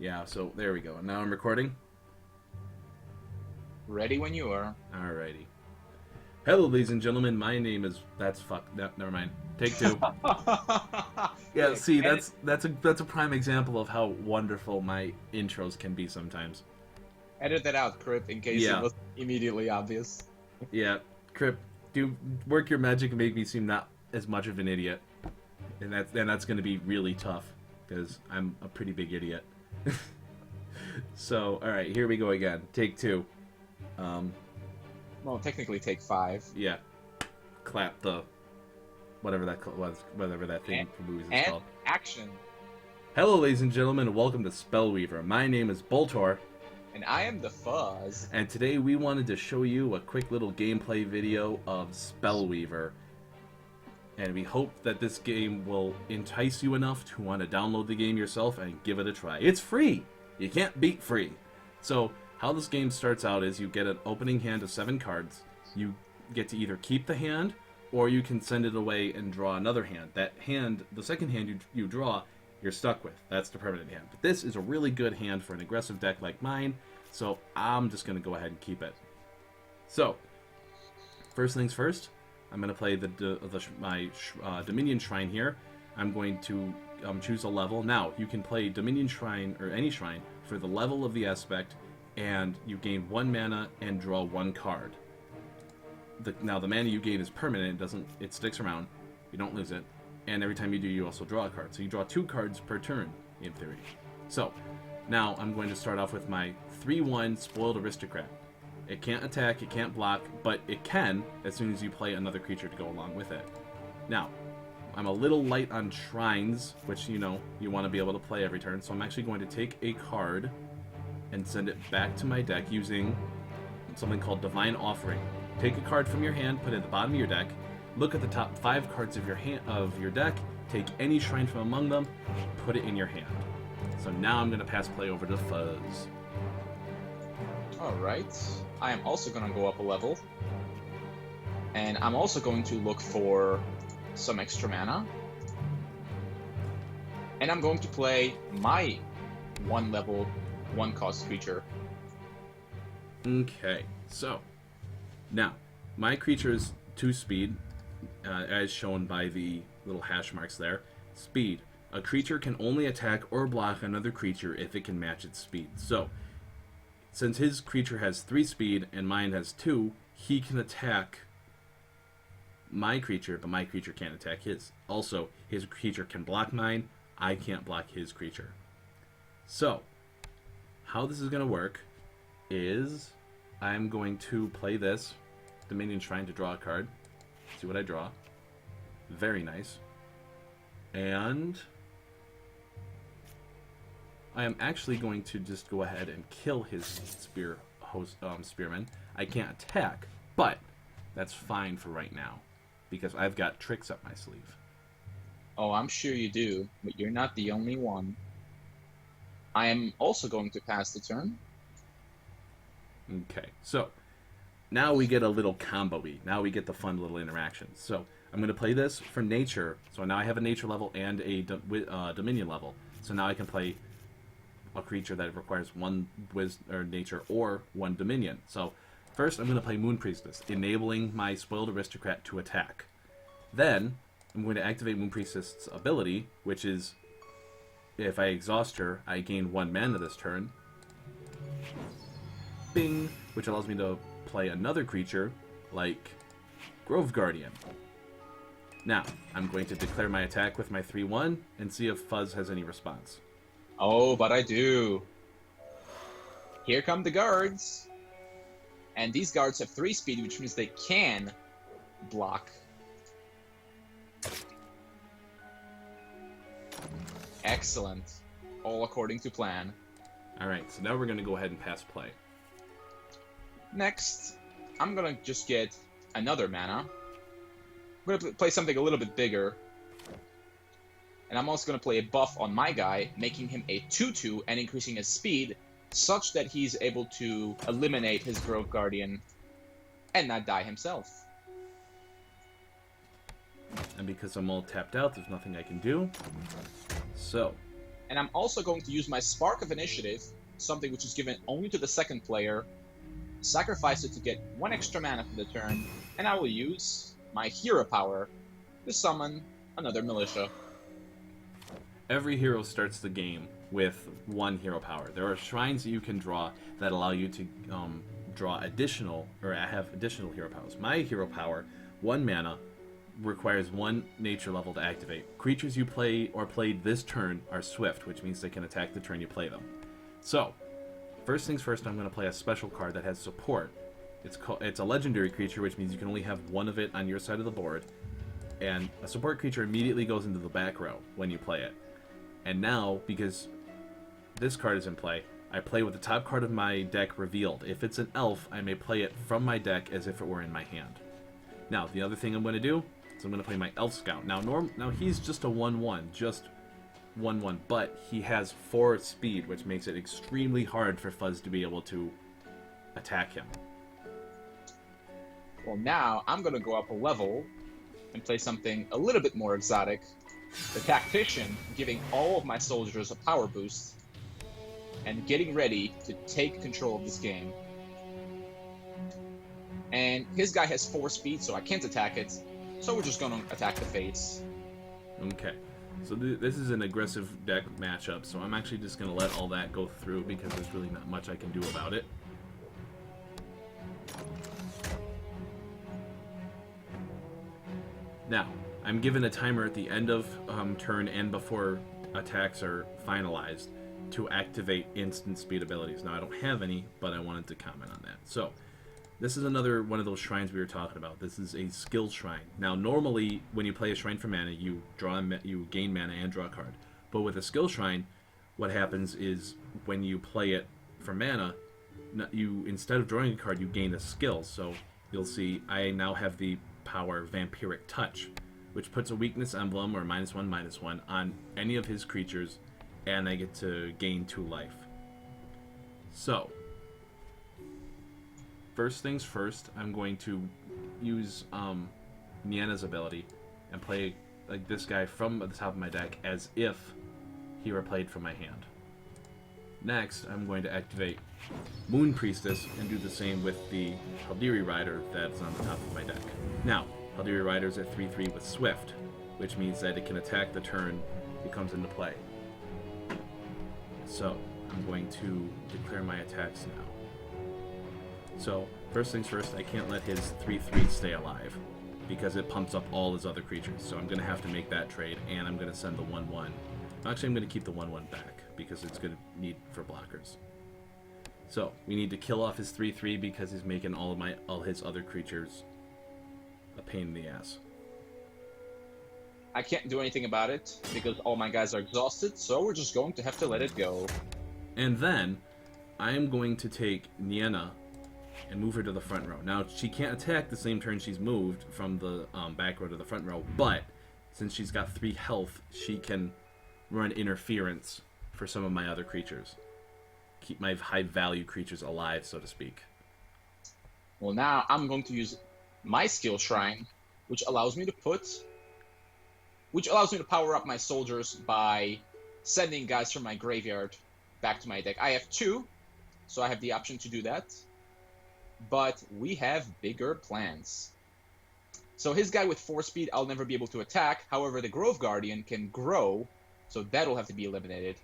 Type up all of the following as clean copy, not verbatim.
Yeah, so there we go. And now I'm recording. Ready when you are. Alrighty. Hello, ladies and gentlemen. My name is... No, never mind. Take two. Yeah, see, that's a prime example of how wonderful my intros can be sometimes. Edit that out, Crip, in case it Yeah. was immediately obvious. Yeah, Crip, do work your magic and make me seem not as much of an idiot. And that's going to be really tough, because I'm a pretty big idiot. So, alright, here we go again. Take two. Well, technically take 5. Yeah. Clap the... whatever that thing for movies is And called. action. Hello, ladies and gentlemen, and welcome to Spellweaver. My name is Boltor, And I am the Fuzz. and today we wanted to show you a quick little gameplay video of Spellweaver. And we hope that this game will entice you enough to want to download the game yourself and give it a try. It's free! You can't beat free. So, how this game starts out is you get an opening hand of 7 cards. You get to either keep the hand, or you can send it away and draw another hand. That hand, the second hand you draw, you're stuck with. That's the permanent hand. But this is a really good hand for an aggressive deck like mine, so I'm just going to go ahead and keep it. So, first things first, I'm going to play my Dominion Shrine here. I'm going to choose a level. Now, you can play Dominion Shrine, or any shrine, for the level of the aspect, and you gain 1 mana and draw 1 card. Now, the mana you gain is permanent. It sticks around. You don't lose it. And every time you do, you also draw a card. So you draw 2 cards per turn, in theory. So, now I'm going to start off with my 3/1 Spoiled Aristocrat. It can't attack, it can't block, but it can as soon as you play another creature to go along with it. Now, I'm a little light on shrines, which, you know, you want to be able to play every turn. So I'm actually going to take a card and send it back to my deck using something called Divine Offering. Take a card from your hand, put it at the bottom of your deck, look at the top 5 cards of your deck, take any shrine from among them, put it in your hand. So now I'm going to pass play over to Fuzz. Alright. I am also going to go up a level. And I'm also going to look for some extra mana. And I'm going to play my 1 level, 1 cost creature. Okay, so now my creature is 2 speed, as shown by the little hash marks there. Speed. A creature can only attack or block another creature if it can match its speed. So, since his creature has 3 speed and mine has 2, he can attack my creature, but my creature can't attack his. Also, his creature can block mine, I can't block his creature. So, how this is going to work is I'm going to play this Dominion Shrine to draw a card. See what I draw. Very nice. And I am actually going to just go ahead and kill his spearman. I can't attack, but that's fine for right now because I've got tricks up my sleeve. Oh, I'm sure you do, but you're not the only one. I am also going to pass the turn. Okay, so now we get a little combo-y. Now we get the fun little interactions. So I'm going to play this for nature. So now I have a nature level and a dominion level. So now I can play a creature that requires 1 nature or 1 dominion. So first I'm going to play Moon Priestess, enabling my Spoiled Aristocrat to attack. Then I'm going to activate Moon Priestess' ability, which is if I exhaust her, I gain 1 mana this turn. Bing! Which allows me to play another creature, like Grove Guardian. Now, I'm going to declare my attack with my 3/1 and see if Fuzz has any response. Oh, but I do. Here come the guards. And these guards have 3 speed, which means they can block. Excellent. All according to plan. Alright, so now we're going to go ahead and pass play. Next, I'm gonna just get another mana. I'm gonna play something a little bit bigger. And I'm also gonna play a buff on my guy, making him a 2/2 and increasing his speed, such that he's able to eliminate his Grove Guardian and not die himself. And because I'm all tapped out, there's nothing I can do. So, And I'm also going to use my Spark of Initiative, something which is given only to the second player, sacrifice it to get 1 extra mana for the turn, and I will use my Hero Power to summon another Militia. Every hero starts the game with 1 hero power. There are shrines that you can draw that allow you to draw additional, or have additional hero powers. My hero power, 1 mana, requires 1 nature level to activate. Creatures you play or played this turn are swift, which means they can attack the turn you play them. So, first things first, I'm going to play a special card that has support. It's a legendary creature, which means you can only have 1 of it on your side of the board, and a support creature immediately goes into the back row when you play it. And now, because this card is in play, I play with the top card of my deck revealed. If it's an elf, I may play it from my deck as if it were in my hand. Now, the other thing I'm going to do is I'm going to play my Elf Scout. Now, he's just a 1/1, just 1/1, but he has 4 speed, which makes it extremely hard for Fuzz to be able to attack him. Well, now I'm going to go up a level and play something a little bit more exotic. The Tactician, giving all of my soldiers a power boost, and getting ready to take control of this game. And his guy has 4 speed, so I can't attack it, so we're just going to attack the face. Okay, so this is an aggressive deck matchup, so I'm actually just going to let all that go through because there's really not much I can do about it. Now, I'm given a timer at the end of turn and before attacks are finalized to activate instant speed abilities. Now, I don't have any, but I wanted to comment on that. So, this is another one of those shrines we were talking about. This is a skill shrine. Now, normally, when you play a shrine for mana, you gain mana and draw a card. But with a skill shrine, what happens is when you play it for mana, instead of drawing a card, you gain a skill. So, you'll see I now have the power Vampiric Touch, which puts a weakness emblem, or -1/-1, on any of his creatures, and I get to gain 2 life. So, first things first, I'm going to use Nienna's ability and play like this guy from the top of my deck as if he were played from my hand. Next, I'm going to activate Moon Priestess and do the same with the Haldiri Rider that's on the top of my deck. Now, Haldiri Rider's at 3/3 with Swift, which means that it can attack the turn it comes into play. So, I'm going to declare my attacks now. So, first things first, I can't let his 3/3 stay alive, because it pumps up all his other creatures. So I'm going to have to make that trade, and I'm going to send the 1/1. Actually, I'm going to keep the 1/1 back, because it's going to need for blockers. So, we need to kill off his 3/3 because he's making all his other creatures a pain in the ass. I can't do anything about it, because all my guys are exhausted, so we're just going to have to let it go. And then, I am going to take Nienna and move her to the front row. Now, she can't attack the same turn she's moved from the back row to the front row, but since she's got 3 health, she can run interference for some of my other creatures. Keep my high-value creatures alive, so to speak. Well, now I'm going to use my skill shrine, which allows me to power up my soldiers by sending guys from my graveyard back to my deck. I have 2, so I have the option to do that. But we have bigger plans. So his guy with 4 speed, I'll never be able to attack. However, the Grove Guardian can grow, so that'll have to be eliminated.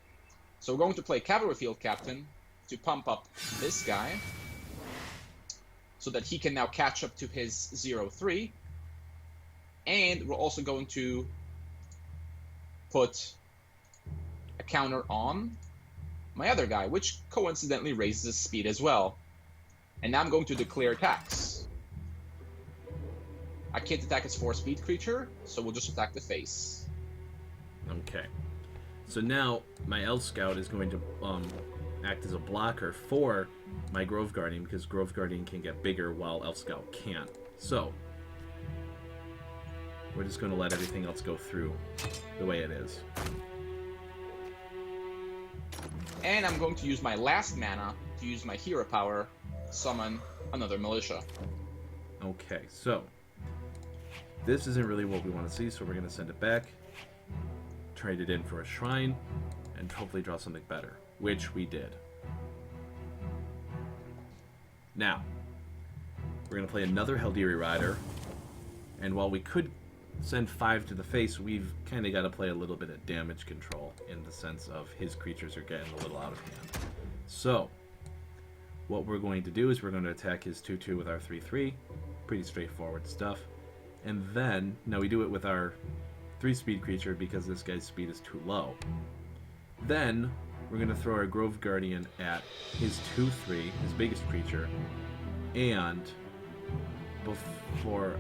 So we're going to play Cavalry Field Captain to pump up this guy, so that he can now catch up to his 0/3. And we're also going to put a counter on my other guy, which coincidentally raises his speed as well. And now I'm going to declare attacks. I can't attack his 4-speed creature, so we'll just attack the face. Okay. So now, my Elf Scout is going to act as a blocker for my Grove Guardian, because Grove Guardian can get bigger while Elf Scout can't. So, we're just going to let everything else go through the way it is. And I'm going to use my last mana to use my hero power, summon another militia. Okay, so this isn't really what we want to see, so we're going to send it back, trade it in for a shrine, and hopefully draw something better, which we did. Now, we're going to play another Haldiri Rider, and while we could send 5 to the face, we've kind of got to play a little bit of damage control in the sense of his creatures are getting a little out of hand. So, what we're going to do is we're going to attack his 2/2 with our 3/3. Pretty straightforward stuff. And then, now we do it with our 3-speed creature because this guy's speed is too low. Then, we're going to throw our Grove Guardian at his 2/3, his biggest creature, and before,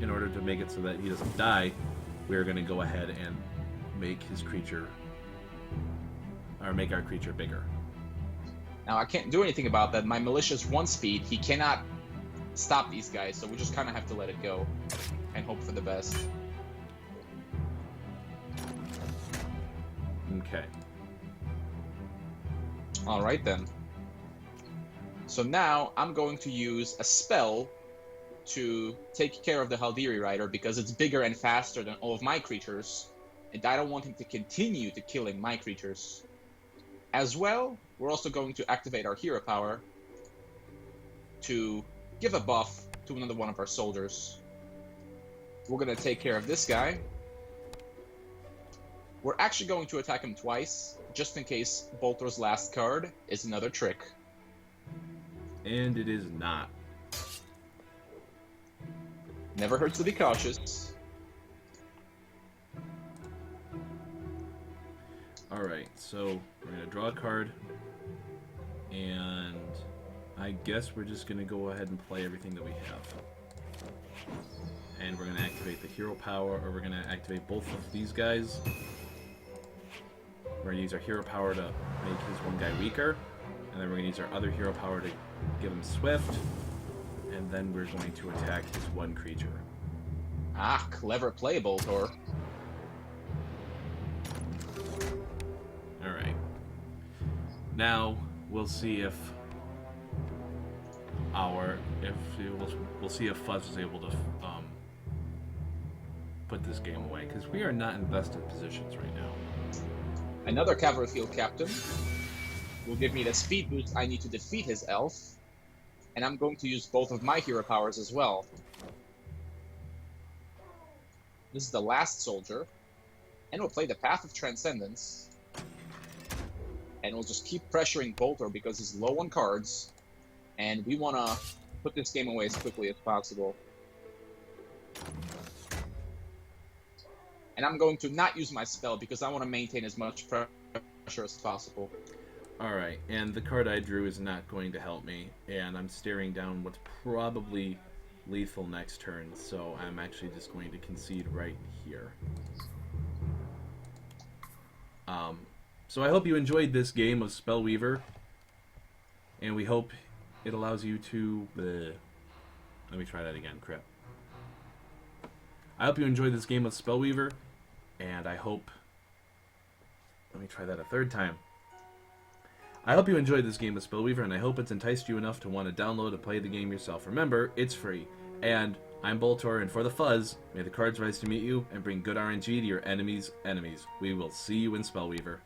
in order to make it so that he doesn't die, we're going to go ahead and make his creature, or make our creature bigger. Now, I can't do anything about that. My Militia's 1 speed. He cannot stop these guys, so we just kind of have to let it go and hope for the best. Okay. Alright then. So now, I'm going to use a spell to take care of the Haldiri Rider because it's bigger and faster than all of my creatures, and I don't want him to continue to killing my creatures. As well, we're also going to activate our hero power to give a buff to another one of our soldiers. We're going to take care of this guy. We're actually going to attack him twice, just in case Boltor's last card is another trick. And it is not. Never hurts to be cautious. Alright, so we're going to draw a card, and I guess we're just going to go ahead and play everything that we have. And we're going to activate the hero power, or we're going to activate both of these guys. We're going to use our hero power to make his one guy weaker, and then we're going to use our other hero power to give him swift, and then we're going to attack his one creature. Ah, clever play, Boltor. Alright. Now, we'll see if we'll see if Fuzz is able to put this game away, because we are not in best of positions right now. Another cavalry field captain will give me the speed boost I need to defeat his elf, and I'm going to use both of my hero powers as well. This is the last soldier, and we'll play the Path of Transcendence, and we'll just keep pressuring Boltor because he's low on cards, and we want to put this game away as quickly as possible. And I'm going to not use my spell because I want to maintain as much pressure as possible. Alright, and the card I drew is not going to help me, and I'm staring down what's probably lethal next turn, so I'm actually just going to concede right here. So I hope you enjoyed this game of Spellweaver, and we hope it allows you to... Let me try that again, crap. I hope you enjoyed this game of Spellweaver, and I hope... Let me try that a third time. I hope you enjoyed this game of Spellweaver, and I hope it's enticed you enough to want to download and play the game yourself. Remember, it's free. And I'm Boltor, and for the Fuzz, may the cards rise to meet you and bring good RNG to your enemies' enemies. We will see you in Spellweaver.